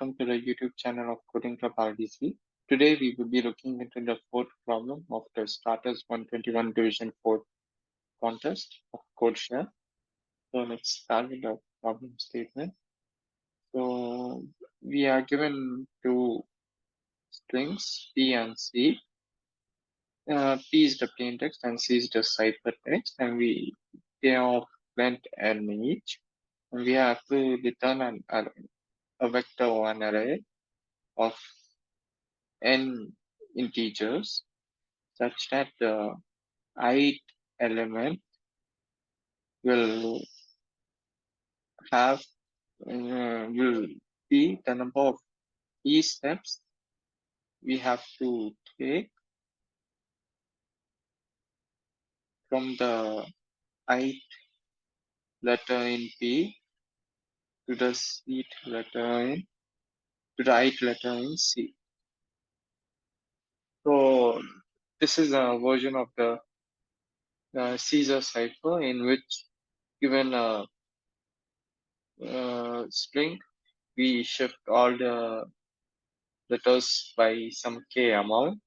welcome to the YouTube channel of CodeChef RVCE. Today we will be looking into the fourth problem of the Starters 121 Division 4 contest of CodeChef. So let's start with the problem statement. So we are given two strings P and C. P is the plain text and C is the ciphertext, and they are length n each. And we have to return a vector or an array of n integers such that the ith element will have will be the number of steps we have to take from the ith letter in P to the ith letter in C. So this is a version of the Caesar cipher in which given a string we shift all the letters by some k amount.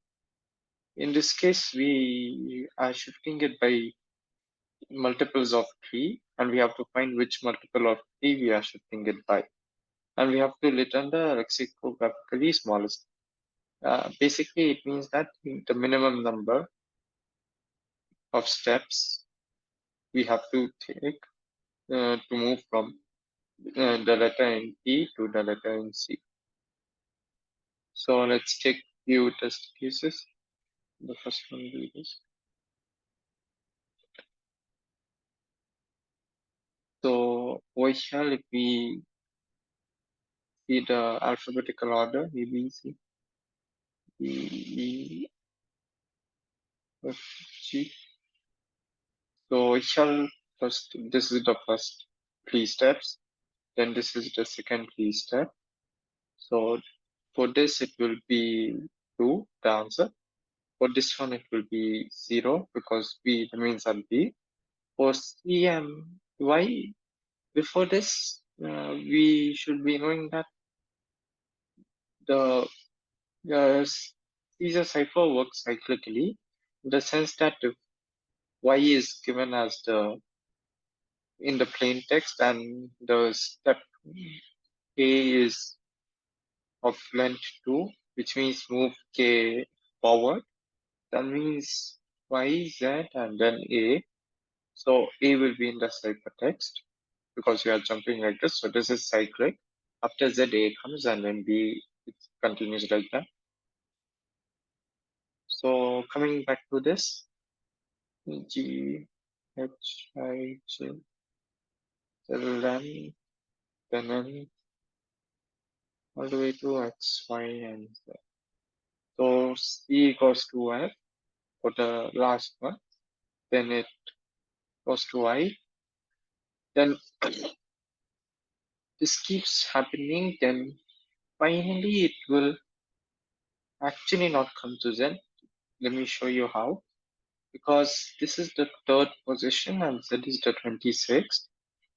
In this case, we are shifting it by multiples of 3, and we have to find which multiple of 3 we are shifting it by. And we have to return the lexicographically smallest. Basically, it means that the minimum number of steps we have to take to move from the letter in P to the letter in C. So let's take few test cases. The first one will be this. So over here, if we see the alphabetical order, A, B, C, D, E, F, G. So here, first, this is the first 3 steps. Then this is the second 3 step. So for this, it will be 2, the answer. For this one, it will be 0 because B remains at B. For C and Y, before this, we should be knowing that the Caesar cipher works cyclically in the sense that if y is given as the in the plain text and the step k is of length 2, which means move k forward, that means y, z, and then a. So a will be in the ciphertext because we are jumping like this. So this is cyclic. After z, a comes, and then b it continues like that. So coming back to this, G, H, I, J, L, N, then N, all the way to X, Y, and Z. So C goes to F for the last one, then it goes to I, then this keeps happening, then finally it will actually not come to Z. Let me show you how. Because this is the third position and Z is the 26th.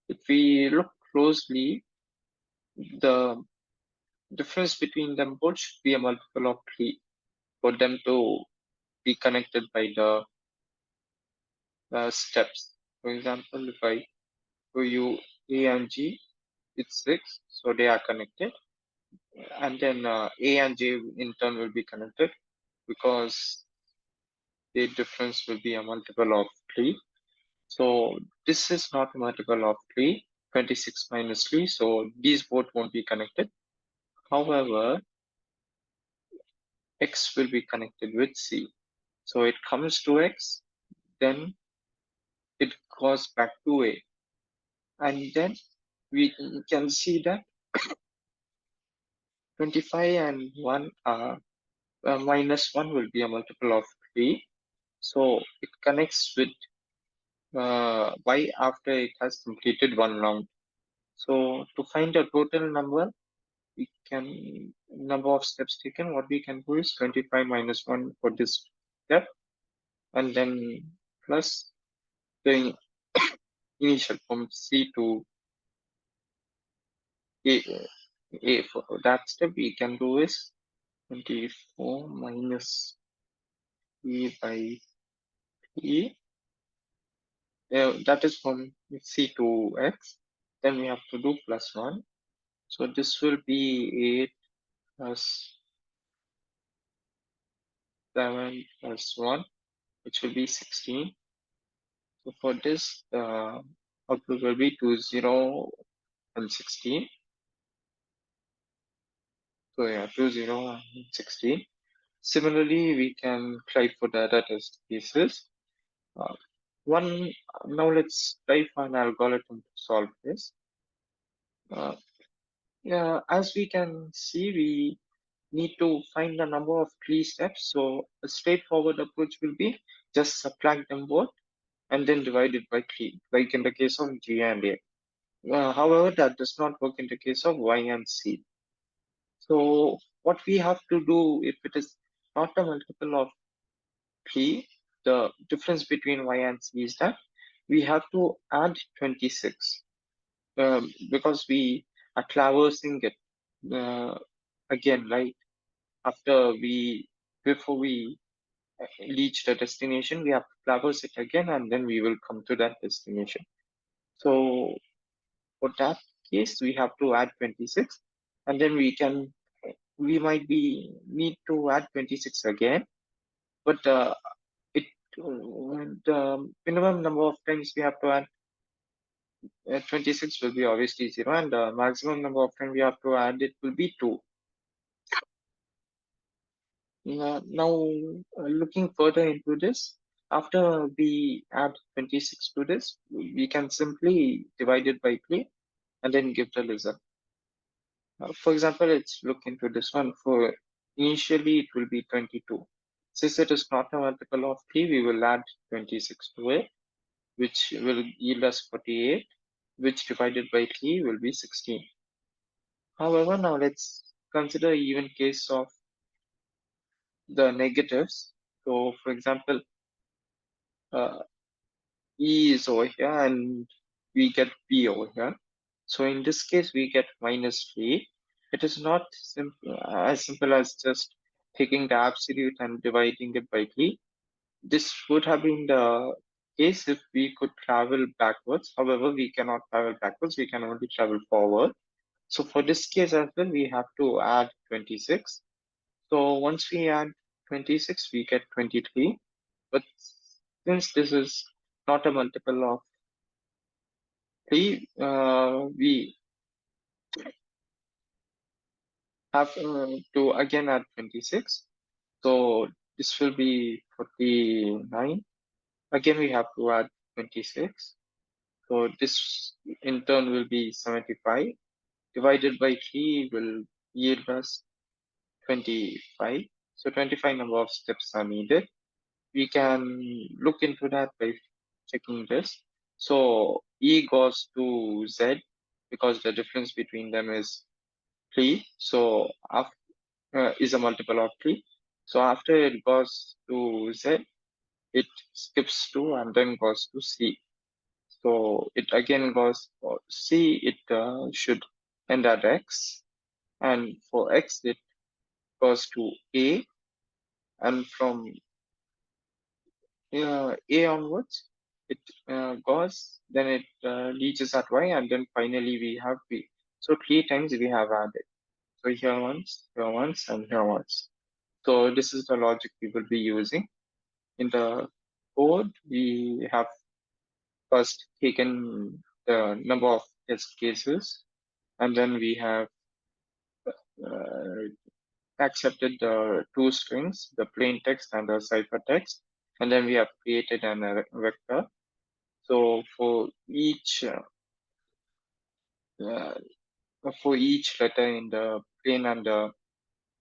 If we look closely, the difference between them both should be a multiple of 3 for them to be connected by the steps. For example, if I show you A and G, it's 6, so they are connected. And then A and J in turn will be connected because the difference will be a multiple of 3. So this is not a multiple of 3, 26 minus 3, so these both won't be connected. However, X will be connected with C. So it comes to X, then it goes back to A. And then we can see that 25 and 1 are minus 1 will be a multiple of 3. So it connects with y after it has completed one round. So to find a total number, we can number of steps taken, what we can do is 25 minus 1 for this step, and then plus the initial from C to A, For that step, we can do is 24 minus e by e. That is from c to x. Then we have to do plus 1. So this will be 8 plus 7 plus 1, which will be 16. So for this, output will be 20 and 16. So yeah, 20 and 16. Similarly, we can try for the other test cases. Uh, one Now let's try for an algorithm to solve this. Yeah, as we can see, we need to find the number of tree steps. So a straightforward approach will be just subtract them both and then divide it by 3, like in the case of G and A. However, that does not work in the case of Y and C. So what we have to do, if it is not a multiple of 3, the difference between Y and C is that we have to add 26, because we are traversing it again, right? After before we reach the destination, we have to traverse it again and then we will come to that destination. So for that case, we have to add 26 and then we might need to add 26 again, but it the minimum number of times we have to add 26 will be obviously 0 and the maximum number of times we have to add it will be 2. Now, looking further into this, after we add 26 to this, we can simply divide it by 3 and then give the result. For example, let's look into this one. For initially, it will be 22. Since it is not a multiple of 3, we will add 26 to it, which will yield us 48, which divided by 3 will be 16. However, now let's consider even case of the negatives. So, for example, uh, E is over here and we get B over here. So in this case, we get minus 3. It is not as simple as just taking the absolute and dividing it by 3. This would have been the case if we could travel backwards. However, we cannot travel backwards. We can only travel forward. So for this case as well, we have to add 26. So once we add 26, we get 23. But since this is not a multiple of 3, we have to again add 26. So this will be 49. Again, we have to add 26. So this in turn will be 75. Divided by 3 will yield us 25. So 25 number of steps are needed. We can look into that by checking this. So E goes to Z because the difference between them is 3. So is a multiple of 3. So after it goes to Z, it skips 2 and then goes to C. So it again goes for C, it should end at X. And for X, it goes to A. And from A onwards, it goes, then it reaches at Y, and then finally we have B. So 3 times we have added. So here once, and here once. So this is the logic we will be using. In the code, we have first taken the number of test cases, and then we have uh, accepted the two strings, the plain text and the ciphertext, and then we have created an vector. So uh, for each letter in the plain and the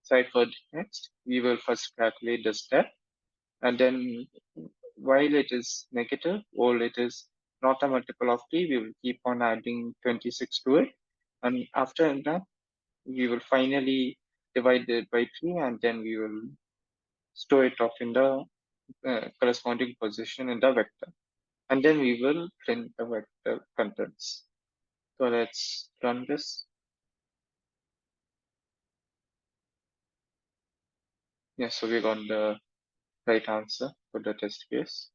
ciphered text, we will first calculate the step, and then while it is negative or it is not a multiple of 3, we will keep on adding 26 to it. And after that, we will finally divide it by 3 and then we will store it off in the corresponding position in the vector. And then we will print the vector contents. So let's run this. Yes, so we got the right answer for the test case.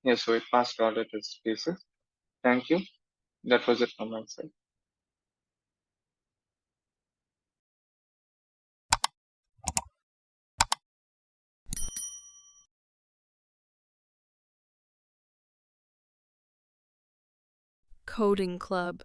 Yes, so it passed all the test cases. Thank you. That was it from my side. Coding Club.